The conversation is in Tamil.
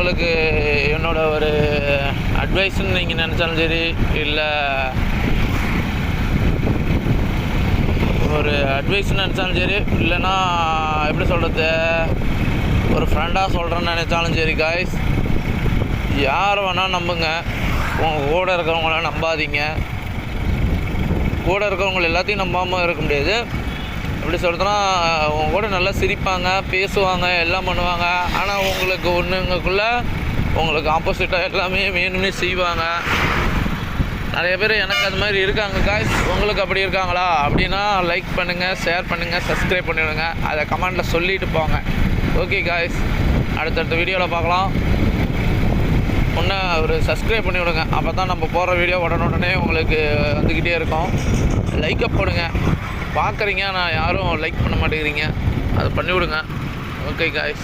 உங்களுக்கு என்னோட ஒரு அட்வைஸ்ன்னு நீங்கள் நினச்சாலும் சரி, இல்லை ஒரு அட்வைஸ்ன்னு நினச்சாலும் சரி, இல்லைன்னா எப்படி சொல்கிறது, ஒரு ஃப்ரெண்டாக சொல்கிறேன்னு நினச்சாலும் சரி காய்ஸ், யார் வேணால் நம்புங்க. உங்கள் கூட இருக்கிறவங்கள நம்பாதீங்க. கூட இருக்கிறவங்க எல்லாத்தையும் நம்பாமல் இருக்க முடியாது. எப்படி சொல்கிறதுனா, உங்கள் கூட நல்லா சிரிப்பாங்க, பேசுவாங்க, எல்லாம் பண்ணுவாங்க. ஆனால் உங்களுக்கு ஒன்றுங்கக்குள்ளே உங்களுக்கு ஆப்போசிட்டாக எல்லாமே வேணும்னே செய்வாங்க. நிறைய பேர் எனக்கு அது மாதிரி இருக்காங்க காய்ஸ். உங்களுக்கு அப்படி இருக்காங்களா அப்படின்னா லைக் பண்ணுங்கள், ஷேர் பண்ணுங்கள், சப்ஸ்கிரைப் பண்ணிவிடுங்க. அதை கமெண்டில் சொல்லிட்டு போங்க. ஓகே காய்ஸ், அடுத்தடுத்த வீடியோவில் பார்க்கலாம். ஒன்று ஒரு சப்ஸ்கிரைப் பண்ணிவிடுங்க. அப்போ தான் நம்ம போடுற வீடியோ உடனே உங்களுக்கு வந்துக்கிட்டே இருக்கும். லைக்கை போடுங்க. பார்க்குறீங்க, நான் யாரும் லைக் பண்ண மாட்டேங்கிறீங்க, அதை பண்ணிவிடுங்க. Okay guys.